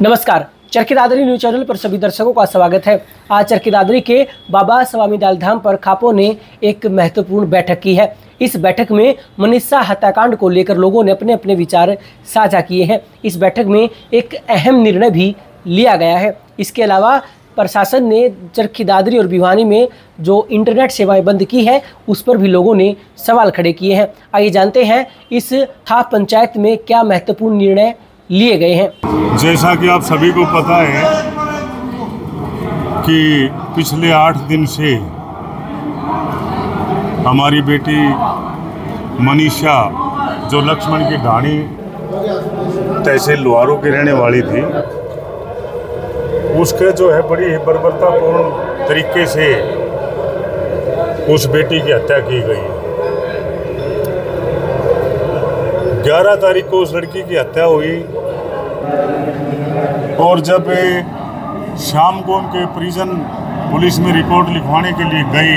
नमस्कार, Charkhi Dadri news channel पर सभी दर्शकों का स्वागत है। आज चरखी दादरी के बाबा स्वामी दालधाम पर खापों ने एक महत्वपूर्ण बैठक की है। इस बैठक में मनीषा हत्याकांड को लेकर लोगों ने अपने अपने विचार साझा किए हैं। इस बैठक में एक अहम निर्णय भी लिया गया है। इसके अलावा प्रशासन ने चरखी दादरी और भिवानी में जो इंटरनेट सेवाएं बंद की है उस पर भी लोगों ने सवाल खड़े किए हैं। आइए जानते हैं इस खाप पंचायत में क्या महत्वपूर्ण निर्णय लिए गए हैं। जैसा कि आप सभी को पता है कि पिछले 8 दिन से हमारी बेटी मनीषा जो लक्ष्मण की ढाणी तहसील लोहारू की रहने वाली थी, उसके जो है बड़ी बर्बरतापूर्ण तरीके से उस बेटी की हत्या की गई। 11 तारीख को उस लड़की की हत्या हुई और जब शाम को उनके परिजन पुलिस में रिपोर्ट लिखवाने के लिए गए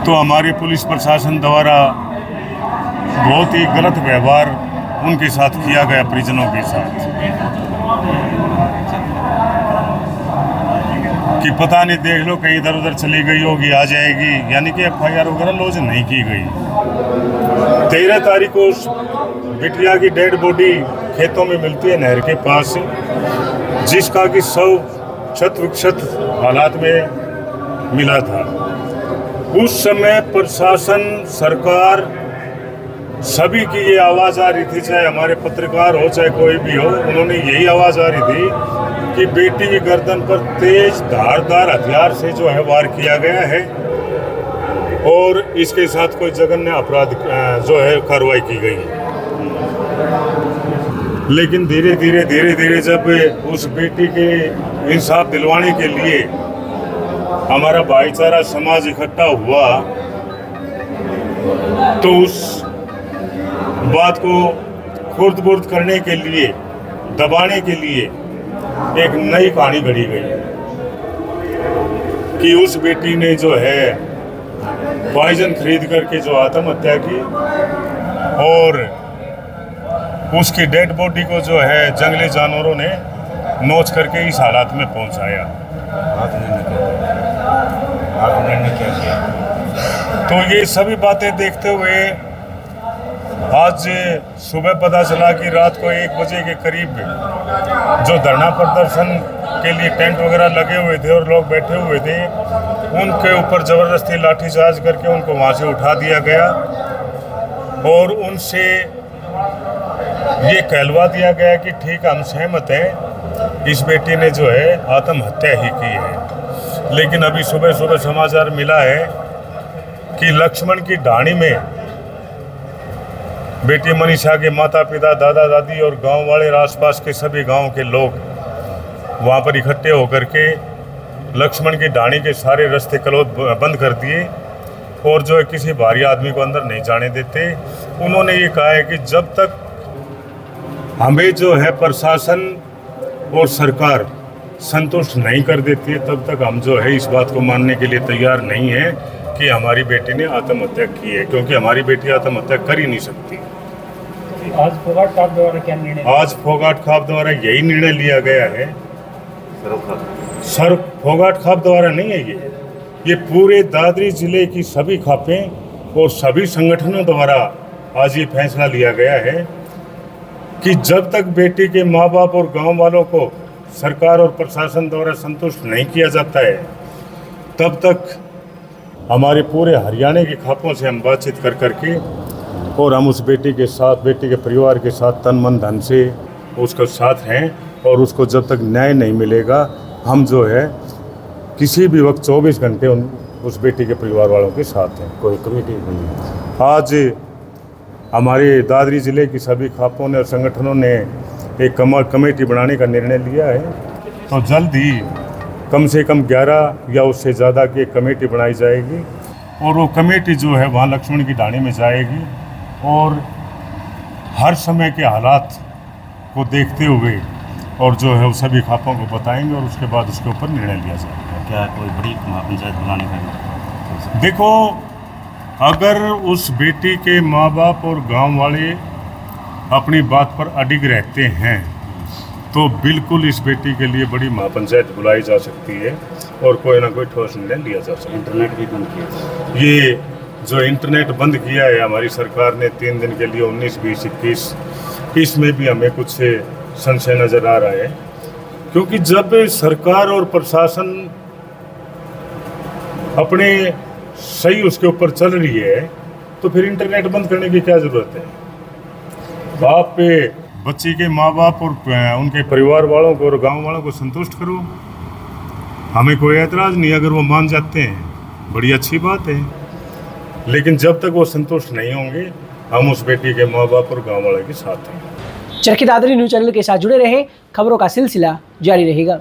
तो हमारे पुलिस प्रशासन द्वारा बहुत ही गलत व्यवहार उनके साथ किया गया, परिजनों के साथ, कि पता नहीं देख लो कहीं इधर उधर चली गई होगी, आ जाएगी, यानी कि FIR वगैरह लॉन्च नहीं की गई। 13 तारीख को उस बिटिया की डेड बॉडी खेतों में मिलती है नहर के पास, जिसका कि 100% हालात में मिला था। उस समय प्रशासन, सरकार, सभी की ये आवाज़ आ रही थी, चाहे हमारे पत्रकार हो चाहे कोई भी हो, उन्होंने यही आवाज़ आ रही थी कि बेटी की गर्दन पर तेज धारदार हथियार से जो है वार किया गया है और इसके साथ कोई जघन्य अपराध जो है कार्रवाई की गई है। लेकिन धीरे धीरे जब उस बेटी के इंसाफ दिलवाने के लिए हमारा भाईचारा समाज इकट्ठा हुआ तो उस बात को खुर्द-बुर्द करने के लिए, दबाने के लिए एक नई कहानी घड़ी गई कि उस बेटी ने जो है पॉइजन खरीद करके जो आत्महत्या की और उसकी डेड बॉडी को जो है जंगली जानवरों ने नोच करके इस हालात में पहुंचाया। तो ये सभी बातें देखते हुए आज सुबह पता चला कि रात को 1 बजे के करीब जो धरना प्रदर्शन के लिए टेंट वगैरह लगे हुए थे और लोग बैठे हुए थे, उनके ऊपर ज़बरदस्ती लाठीचार्ज करके उनको वहाँ से उठा दिया गया और उनसे ये कहलवा दिया गया कि ठीक, हम सहमत हैं, इस बेटी ने जो है आत्महत्या ही की है। लेकिन अभी सुबह समाचार मिला है कि लक्ष्मण की ढाणी में बेटी मनीषा के माता पिता, दादा दादी और गांव वाले, आसपास के सभी गांव के लोग वहां पर इकट्ठे होकर के लक्ष्मण की ढाणी के सारे रास्ते कलोद बंद कर दिए और जो है किसी भारी आदमी को अंदर नहीं जाने देते। उन्होंने ये कहा है कि जब तक हमें जो है प्रशासन और सरकार संतुष्ट नहीं कर देती है तब तक हम जो है इस बात को मानने के लिए तैयार नहीं है कि हमारी बेटी ने आत्महत्या की है, क्योंकि हमारी बेटी आत्महत्या कर ही नहीं सकती। आज फोगाट खाप द्वारा क्या निर्णय? आज फोगाट खाप द्वारा यही निर्णय लिया गया है। सर, फोगाट खाप द्वारा नहीं है, ये पूरे दादरी जिले की सभी खापें और सभी संगठनों द्वारा आज ये फैसला लिया गया है कि जब तक बेटी के माँ बाप और गांव वालों को सरकार और प्रशासन द्वारा संतुष्ट नहीं किया जाता है तब तक हमारे पूरे हरियाणा की खापों से हम बातचीत कर करके और हम उस बेटी के साथ, बेटी के परिवार के साथ तन मन धन से उसके साथ हैं और उसको जब तक न्याय नहीं मिलेगा हम जो है किसी भी वक्त 24 घंटे उस बेटी के परिवार वालों के साथ हैं। कोई कमेटी नहीं। आज हमारे दादरी ज़िले की सभी खापों ने और संगठनों ने एक कमेटी बनाने का निर्णय लिया है, तो जल्द ही कम से कम 11 या उससे ज़्यादा की एक कमेटी बनाई जाएगी और वो कमेटी जो है वहाँ लक्ष्मण की ढाणी में जाएगी और हर समय के हालात को देखते हुए और जो है वो सभी खापों को बताएंगे और उसके बाद उसके ऊपर निर्णय लिया जाएगा। क्या कोई बड़ी पंचायत बनाने का? देखो, अगर उस बेटी के माँ बाप और गांव वाले अपनी बात पर अडिग रहते हैं तो बिल्कुल इस बेटी के लिए बड़ी महापंचायत बुलाई जा सकती है और कोई ना कोई ठोस निर्णय लिया जा सकता है। इंटरनेट भी बंद किया, ये जो इंटरनेट बंद किया है हमारी सरकार ने 3 दिन के लिए 19, 20, 21, इसमें भी हमें कुछ संशय नज़र आ रहा है, क्योंकि जब सरकार और प्रशासन अपने सही उसके ऊपर चल रही है तो फिर इंटरनेट बंद करने की क्या ज़रूरत है। बाप पे बच्ची के माँ बाप और उनके परिवार वालों को और गांव वालों को संतुष्ट करो, हमें कोई एतराज़ नहीं। अगर वो मान जाते हैं बड़ी अच्छी बात है, लेकिन जब तक वो संतुष्ट नहीं होंगे हम उस बेटी के माँ बाप और गांव वालों के साथ हैं। चरखी दादरी न्यूज़ चैनल के साथ जुड़े रहें, खबरों का सिलसिला जारी रहेगा।